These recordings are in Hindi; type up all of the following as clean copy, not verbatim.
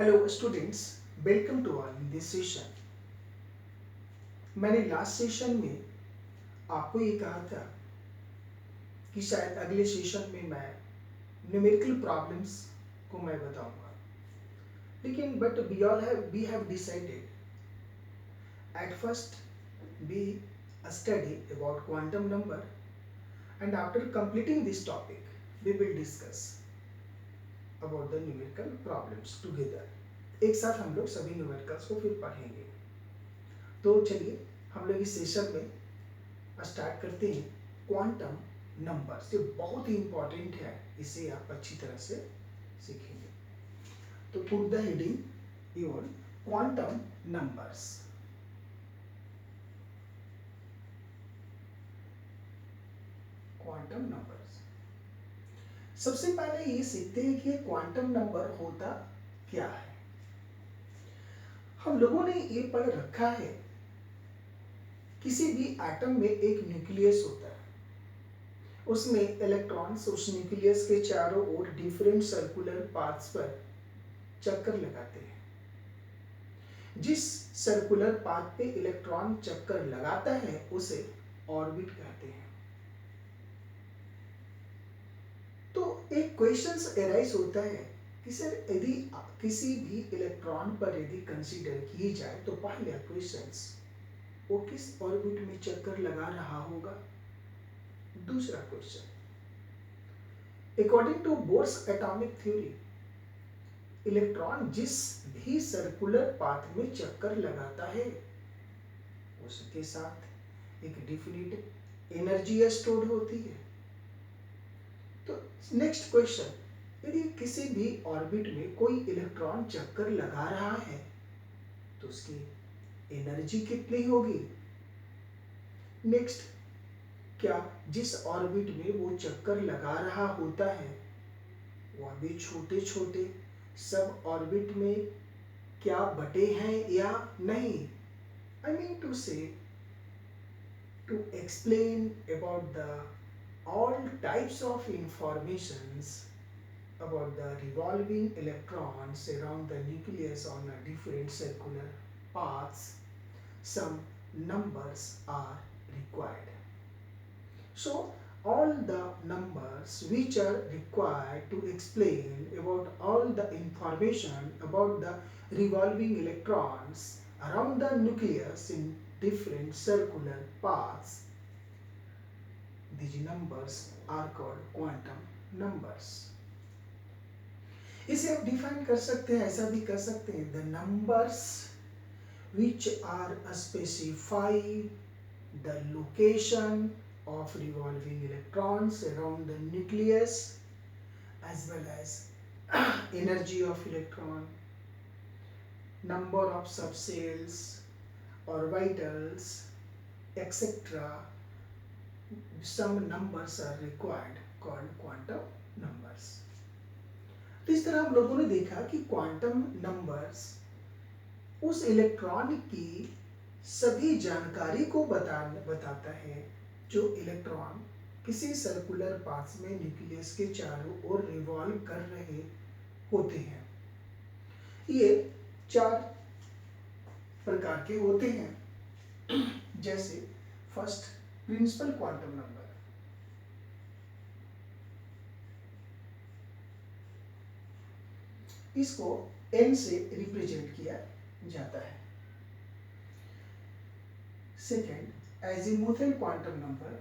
Hello students, welcome to our this session. मैंने लास्ट सेशन में आपको ये कहा था कि शायद अगले सेशन में मैं न्यूमेरिकल प्रॉब्लम्स को मैं बताऊंगा, लेकिन but we have decided at first we study about quantum number and after completing this topic we will discuss about the numerical problems together. एक साथ हम लोग सभी न्यूमेरिकल्स को फिर पढ़ेंगे। तो चलिए हम लोग इस सेशन में स्टार्ट करते हैं। क्वांटम नंबर्स ये बहुत ही इंपॉर्टेंट है, इसे आप अच्छी तरह से सीखेंगे। तो put the heading your quantum numbers. Quantum numbers, सबसे पहले ये सीखते हैं कि क्वांटम नंबर होता क्या है। हम लोगों ने ये पढ़ रखा है, किसी भी एटम में एक न्यूक्लियस होता है, उसमें इलेक्ट्रॉन्स उस न्यूक्लियस के चारों ओर डिफरेंट सर्कुलर पाथ्स पर चक्कर लगाते हैं। जिस सर्कुलर पाथ पे इलेक्ट्रॉन चक्कर लगाता है उसे ऑर्बिट कहते हैं। तो एक क्वेश्चन एराइज होता है कि सर यदि किसी भी इलेक्ट्रॉन पर यदि कंसीडर की जाए तो पहला क्वेश्चन वो किस ऑर्बिट में चक्कर लगा रहा होगा। दूसरा question, according to Bohr's atomic theory, electron जिस भी सर्कुलर पाथ में चक्कर लगाता है उसके साथ एक डिफिनिट एनर्जी स्टोर्ड होती है। तो नेक्स्ट क्वेश्चन, यदि किसी भी ऑर्बिट में कोई इलेक्ट्रॉन चक्कर लगा रहा है तो उसकी एनर्जी कितनी होगी। नेक्स्ट, क्या जिस ऑर्बिट में वो चक्कर लगा रहा होता है वह भी छोटे छोटे सब ऑर्बिट में क्या बटे हैं या नहीं। आई मीन टू से to explain about the all types of informations about the revolving electrons around the nucleus on a different circular paths, some numbers are required. So all the numbers which are required to explain about all the information about the revolving electrons around the nucleus in different circular paths, these numbers are called quantum numbers. इसे आप डिफाइन कर सकते हैं, ऐसा भी कर सकते हैं, the numbers which are specify the location of revolving electrons around the nucleus as well as energy of electron, number of subcells, orbitals, etc. Some numbers are required called quantum numbers. तो इस तरह हम लोगों ने देखा कि क्वांटम नंबर्स उस इलेक्ट्रॉन की सभी जानकारी को बताता है जो इलेक्ट्रॉन किसी सर्कुलर पाथ में न्यूक्लियस के चारों ओर रिवॉल्व कर रहे होते हैं। ये चार प्रकार के होते हैं। जैसे फर्स्ट, प्रिंसिपल क्वांटम नंबर। इसको n से रिप्रेजेंट किया जाता है। Second, azimuthal quantum number.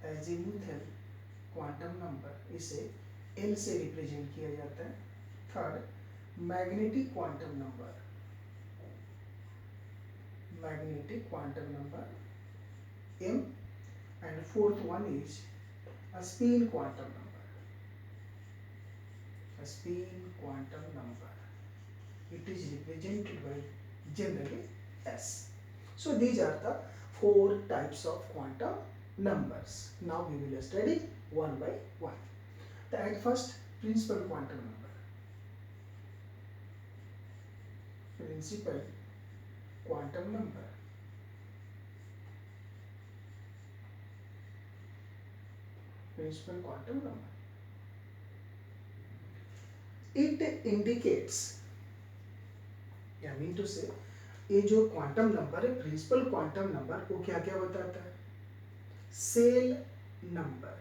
Azimuthal quantum number, इसे L से रिप्रेजेंट किया जाता है। Third, magnetic quantum number. Magnetic quantum number M, and fourth one is a spin quantum number. A spin quantum number, it is represented by generally S. So these are the four types of quantum numbers. Now we will study one by one. At first, principal quantum number. Principal quantum number. Principal quantum number. It indicates, या मीन टू से, ये जो क्वांटम नंबर है, प्रिंसिपल क्वांटम नंबर, वो क्या क्या बताता है? सेल नंबर,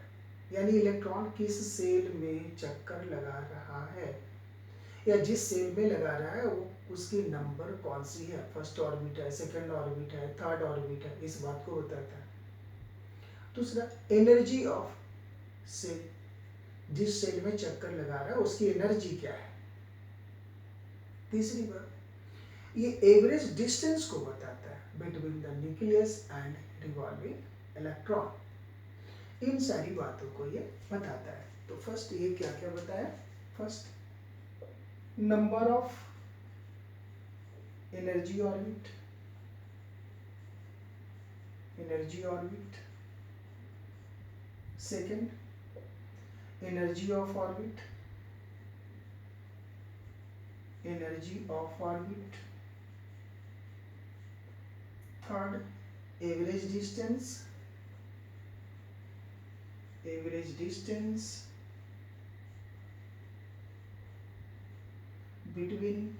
यानी इलेक्ट्रॉन किस सेल में चक्कर लगा रहा है, या जिस सेल में लगा रहा है वो उसकी नंबर कौन सी है, फर्स्ट ऑर्बिट है, सेकंड ऑर्बिट है, थर्ड ऑर्बिट है, इस बात को बताता है। दूसरा, एनर्जी ऑफ सेल, जिस सेल में चक्कर लगा रहा है उसकी एनर्जी क्या है। तीसरी बात, ये एवरेज डिस्टेंस को बताता है between the nucleus and revolving electron, इन सारी बातों को ये बताता है। तो फर्स्ट ये क्या क्या बताया? First, number of energy orbit, energy orbit. Second, energy of orbit, energy of orbit. Third, average distance, average distance between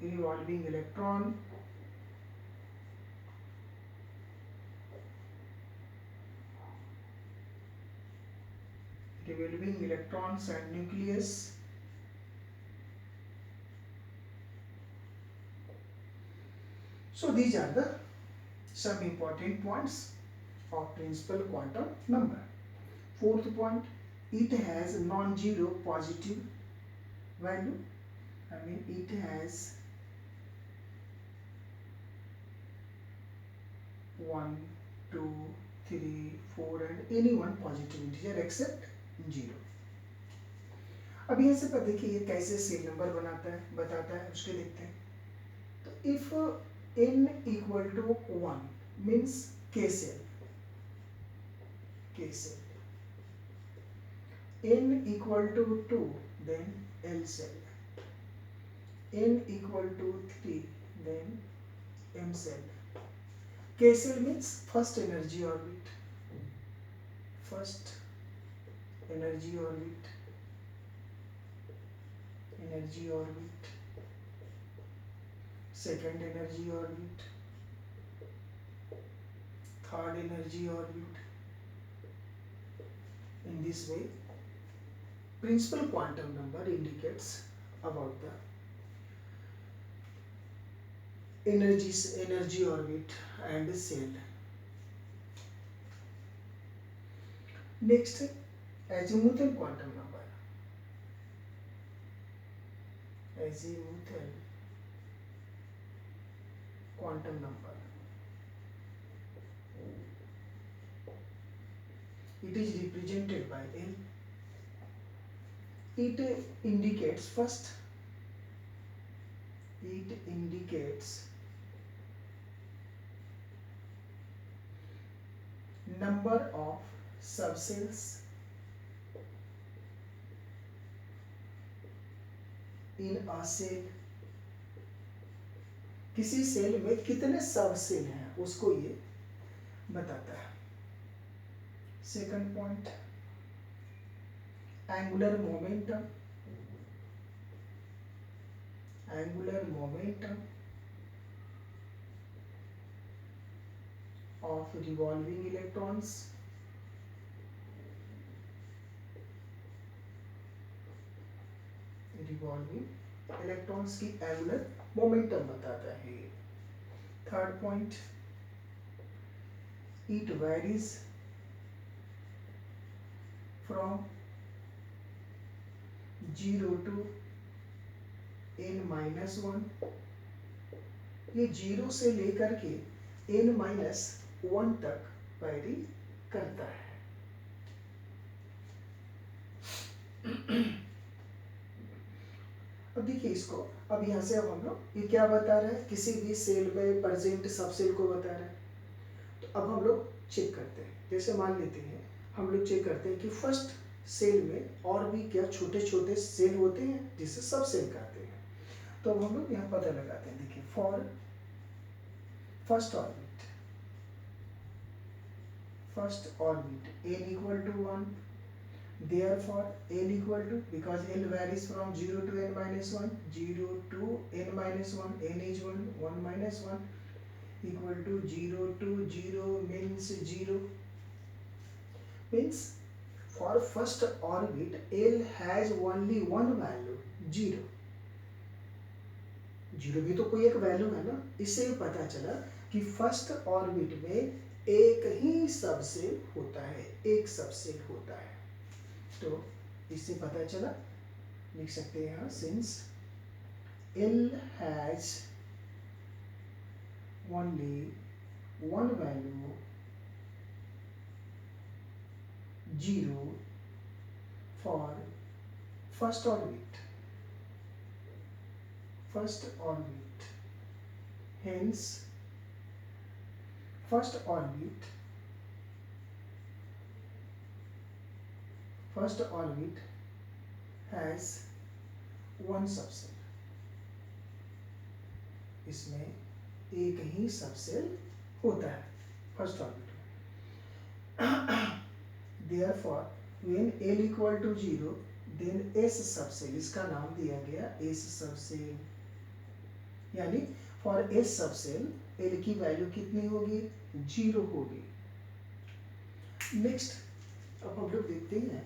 revolving electron revolving electrons and nucleus. So these are the some important points of principal quantum number. Fourth point, it has non-zero positive value. I mean it has 1, 2, 3, 4 and any one positive integer except 0. अब यहाँ से देखिए ये कैसे सेल नंबर बनाता है, बताता है, उसके देखते हैं। तो if n equal to 1 means k shell, k shell, n equal to 2 then l shell, n equal to 3 then m shell. k shell means first energy orbit, first energy orbit, energy orbit, second energy orbit, third energy orbit. In this way, principal quantum number indicates about the energy orbit and cell. Next, azimuthal quantum number. Azimuthal quantum number. It is represented by L. It indicates first, it indicates number of subcells in a cell. किसी सेल में कितने सब सेल हैं उसको ये बताता है। Second point, angular momentum, angular momentum of revolving electrons, revolving electrons की एंगुलर मोमेंटम बताता है। Third point, it varies from 0 to n-1, ये 0 से लेकर के n-1 तक वैरी करता है। अब देखिए इसको, अब यहाँ से अब हम लोग ये क्या बता रहे हैं, किसी भी सेल में प्रेजेंट सब सेल को बता रहे हैं। तो अब हम लोग चेक करते हैं, जैसे मान लेते हैं हम लोग चेक करते हैं कि फर्स्ट सेल में और भी क्या छोटे छोटे सेल होते हैं जिसे सब सेल कहते हैं। तो अब हम लोग यहाँ पता लगाते हैं। देखिए, for first orbit, first orbit n equal to 1, Therefore L equal to, because L varies from 0 to n minus 1, 0 to n minus 1, n is 1, 1 minus 1 equal to 0 to 0 means 0, means for first orbit L has only one value 0. 0 भी तो कोई एक वैल्यू है ना, इससे पता चला कि फर्स्ट ऑर्बिट में एक ही सबसेल होता है, एक सबसेल होता है। तो इससे पता चला, लिख सकते हैं यहाँ, since L has only one value 0 for first orbit, hence first orbit has one subshell, इसमें एक ही सबसेल होता है फर्स्ट ऑर्बिट में। Therefore when L equal to 0 then S subshell, इसका नाम दिया गया S सबसेल, यानी फॉर S सबसेल L की वैल्यू कितनी होगी, 0 होगी। नेक्स्ट अब हम लोग देखते हैं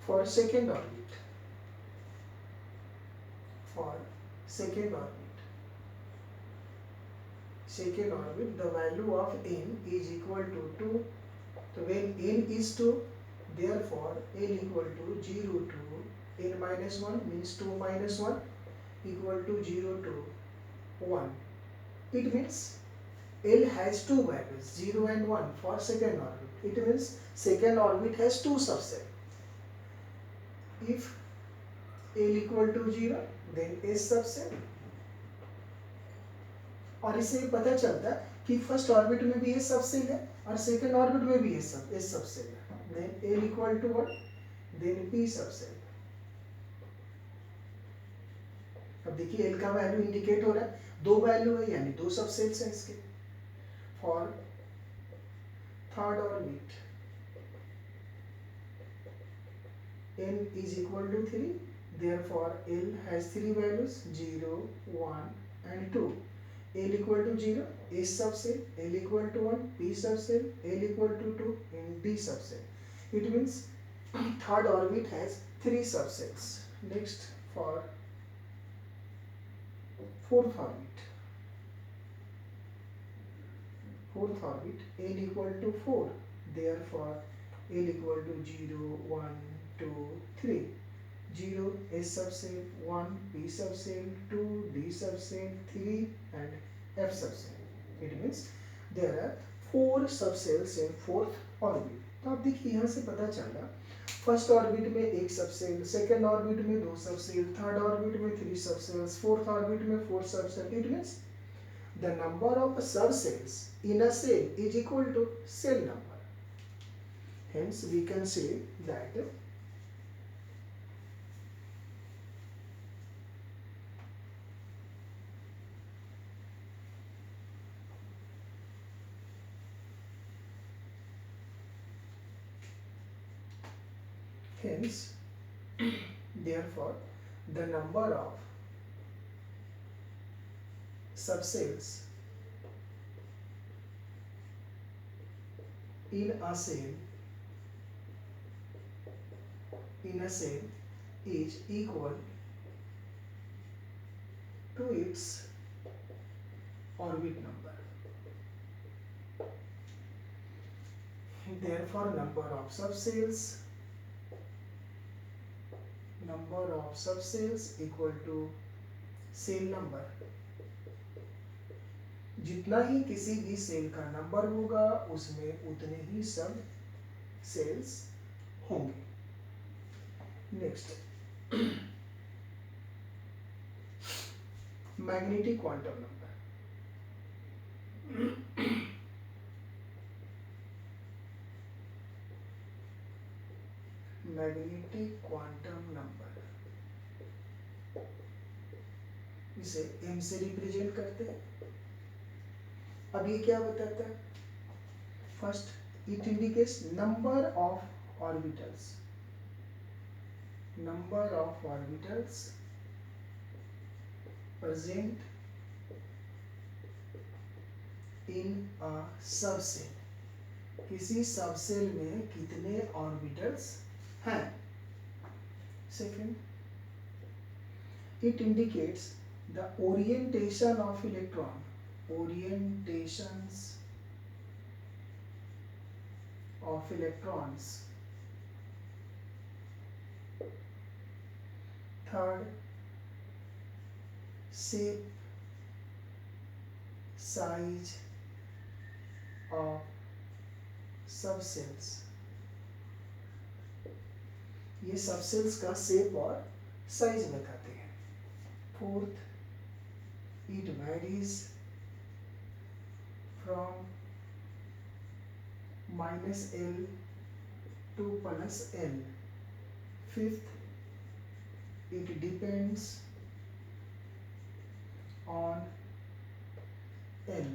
for second orbit, the value of n is equal to 2. So when n is 2, therefore n equal to 0 to n minus 1 means 2 minus 1 equal to 0 to 1. It means L has two values 0 and 1 for second orbit. It means second orbit has two subsets. If L equal to 0 then S subset, और इससे पता चलता है कि फर्स्ट ऑर्बिट में भी S सबसेल है और सेकंड ऑर्बिट में भी S सबसेल है, then L equal to 1 then P subshell. अब देखिए L का वैल्यू इंडिकेट हो रहा है, दो वैल्यू है यानी दो सबसेल्स हैं इसके। For third orbit n is equal to 3, therefore L has three values 0, 1 and 2. L equal to 0 S subset, L equal to 1 P subset, L equal to 2 in D subset. It means third orbit has three subsets. Next for fourth orbit, L equal to 4, therefore L equal to 0, 1, 2, 3. 0 S subset, 1 P subset, 2 D subset, 3 and F subset. It means there are 4 subcells in fourth orbit. तो आप देखिए यहाँ से पता चला फर्स्ट ऑर्बिट में एक सबसेल, सेकेंड ऑर्बिट में दो सबसेल, थर्ड ऑर्बिट में 3 सबसेल्स, फोर्थ ऑर्बिट में 4 subshell. It means the number of subcells in a cell is equal to cell number. Hence we can say that therefore the number of subcells in a cell is equal to its orbit number. Therefore number of subcells equal to cell number. जितना ही किसी भी सेल का नंबर होगा उसमें उतने ही सब सेल्स होंगे. Next magnetic quantum number. Magnetic quantum number, इसे m से रिप्रेजेंट करते हैं। अब ये क्या बताता है? First it indicates number of orbitals, number of orbitals present in a subshell, किसी सबसेल में कितने ऑर्बिटल्स हैं। Second, it indicates the orientation of electron, orientations of electrons. Third, shape, size of subcells, ये सबसेल्स का शेप और साइज बताते हैं। Fourth, it varies from -L to +L. Fifth, it depends on L.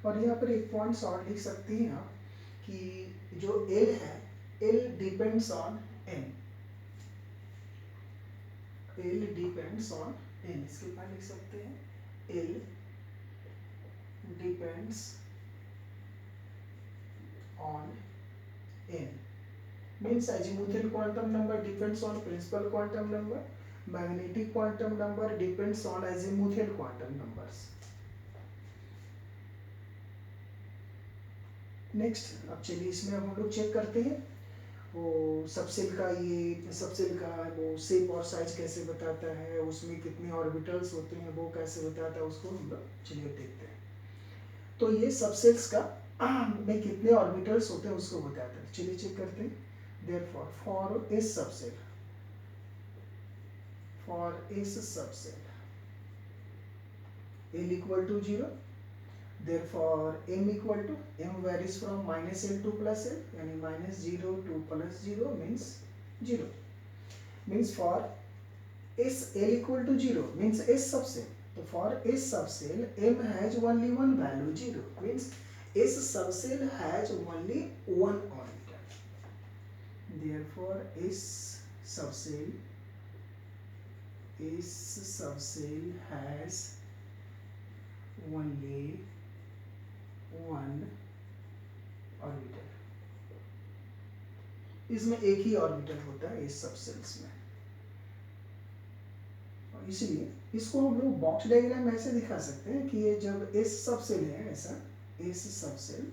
और यहाँ पर एक पॉइंट और लिख सकते हैं आप कि जो L है, L depends on N, L depends on N। इसके बाद लिख सकते हैं L depends on N, means azimuthal quantum number depends on principal quantum number, magnetic quantum number depends on azimuthal quantum numbers. Next, अब चलिए इसमें अब हम लोग चेक करते हैं वो सबसेल का, ये सबसेल का वो शेप और साइज कैसे बताता है, उसमें कितने ऑर्बिटल्स होते हैं वो कैसे बताता है, उसको हम लोग चलिए देखते हैं। तो ये सबसेल्स का में कितने ऑर्बिटल्स होते हैं उसको बताता है। चलिए चेक करते हैं। Therefore, for a subcell, L equal to 0, therefore m equal to, m varies from -L to +L, यानी -0 to +0 means 0, means for S L equal to 0 means S subcell. So for S subcell, m has only one value 0, means S subcell has only one orbital. Therefore S subcell has only one orbital, इसमें एक ही ऑर्बिटल होता है इस सबसेल्स में, और इसलिए इसको हम लोग बॉक्स डायग्राम ऐसे दिखा सकते हैं कि ये जब एस सबसेल है, ऐसा एस सबसेल,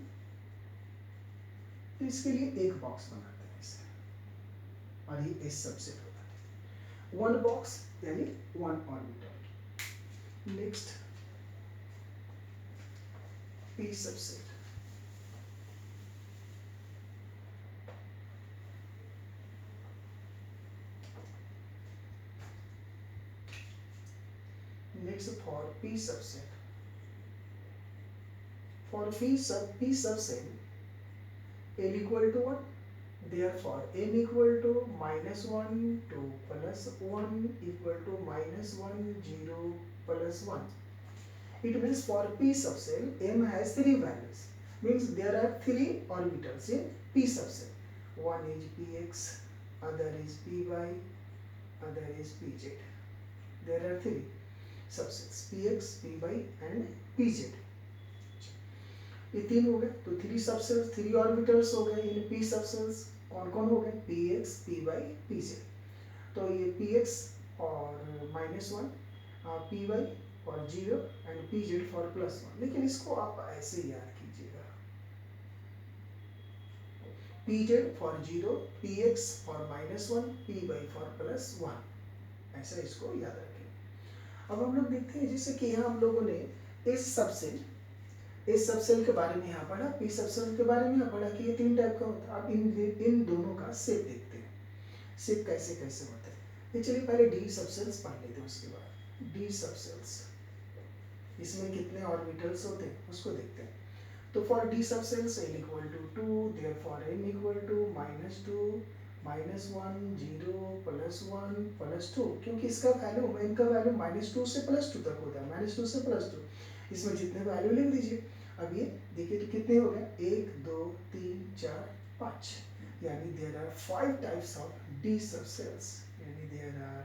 तो इसके लिए एक बॉक्स बनाते हैं इसे, और ये एस सबसेल होता है। वन बॉक्स यानी one orbital. Next, P subshell. Next, for P subset. For P subset, L equal to 1. Therefore, n equal to -1 to +1 equal to -1 0 +1. It means for P subcell, m has three values. Means there are three orbitals in P subcell. One is px, other is py, other is pz. There are three subsets px, py and pz। ये तीन हो गए, तो थ्री सबसेल्स, थ्री ऑर्बिटल्स हो गए इन p सबसेल्स। कौन कौन हो गए? px, py, pz। तो ये px और -1, py और 0 एंड pz फॉर +1। लेकिन इसको आप ऐसे याद कीजिएगा, pz for 0, px for -1, py for +1, ऐसा इसको याद रखें। अब हम लोग देखते हैं जैसे कि यहाँ हम लोगों ने इस सबसेल के बारे में यहाँ पढ़ा, पी सबसेल के बारे में यहाँ पढ़ा कि ये तीन टाइप का होता है। अब इन दोनों का शेप देखते हैं, शेप कैसे कैसे होता है। ये चलिए पहले डी सबसेल्स पढ़ लेते हैं, उसके बाद डी सबसेल्स, इसमें कितने ऑर्बिटल्स होते हैं उसको देखते हैं। तो for D subcells L equal to 2, therefore m equal to -2 -1 0 +1 +2, क्योंकि इसका वैल्यू m का वैल्यू -2 से +2 तक होता है, -2 से +2, इसमें जितने वैल्यू लिख दीजिए। अब ये देखिए तो कितने हो गए, 1 2 3 4 5, यानी there are 5 types of D subshells, यानी there are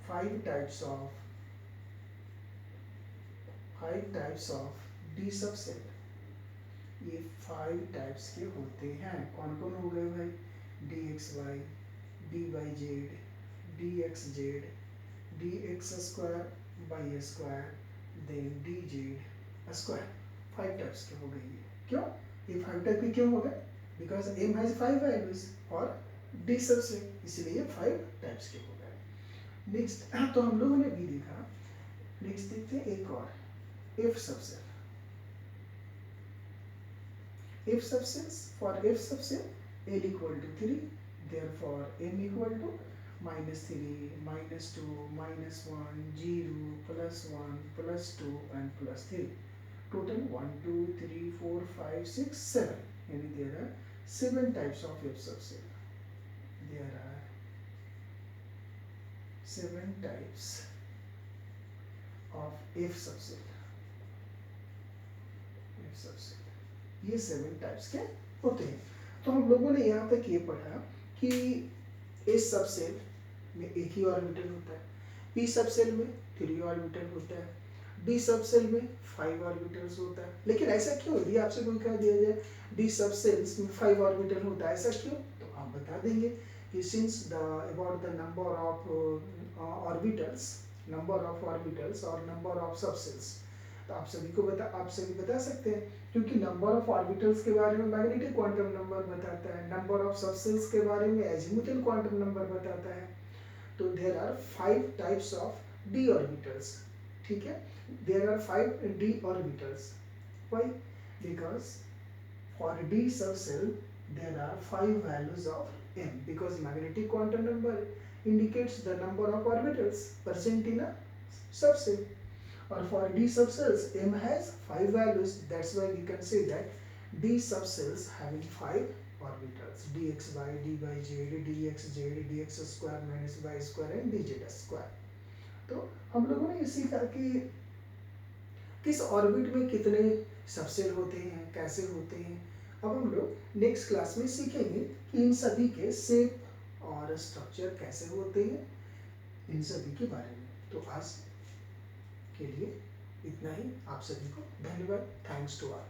5 types of 5 types of D subshell. ये 5 टाइप्स के होते हैं। कौन कौन हो गए भाई, d x y, d y z, d x z, d x square y square, then d z square. 5 types के हो गए ये। क्यों ये 5 टाइप के क्यों हो गए, बिकॉज एम हैज 5 वैल्यूज और डी सबसेल, इसलिए 5 टाइप्स के हो गए। नेक्स्ट तो हम लोगों ने भी देखा, नेक्स्ट देखते हैं एक और, if subset। if subsets, for if subset l equal to 3, therefore m equal to -3 -2 -1 0 +1 +2 and +3, total 1 2 3 4 5 6 7, यानी there are 7 types of if subset। there are 7 types of if subset। ये 7 टाइप्स के होते हैं। तो हम लोगों ने यहाँ तक ये पढ़ा कि इस सबसेल में एक ही ऑर्बिटल होता है, पी सबसेल में 3 ऑर्बिटल होता है, डी सबसेल में 5 ऑर्बिटल्स होता है। लेकिन ऐसा क्यों, यदि आपसे कोई कह दिया जाए डी सबसेल्स में 5 ऑर्बिटल होता है, ऐसा क्यों, तो आप बता देंगे कि since the about the number of orbitals और नंबर ऑफ सबसेल्स, तो आप सभी बता सकते हैं, क्योंकि नंबर ऑफ ऑर्बिटल्स के बारे में मैग्नेटिक क्वांटम नंबर बताता है, नंबर ऑफ सबसेल्स के बारे में एजीमुथल क्वांटम नंबर बताता है। तो there are 5 types of d orbitals, ठीक है, there are 5 d orbitals. Why, because for d subshell there are 5 values of m, because magnetic quantum number indicates the number of orbitals present in a subcell, or for d subcells m has 5 values, that's why we can say that d subcells having 5 orbitals, dxy, dyz, dxz, dx square minus y square and dz square। तो हम लोगों ने ये सीखा कि किस ऑर्बिट में कितने सबसेल होते हैं, कैसे होते हैं। अब हम लोग नेक्स्ट क्लास में सीखेंगे कि इन सभी के शेप और स्ट्रक्चर कैसे होते हैं, इन सभी के बारे में। तो आज के लिए इतना ही, आप सभी को धन्यवाद, थैंक्स टू ऑल।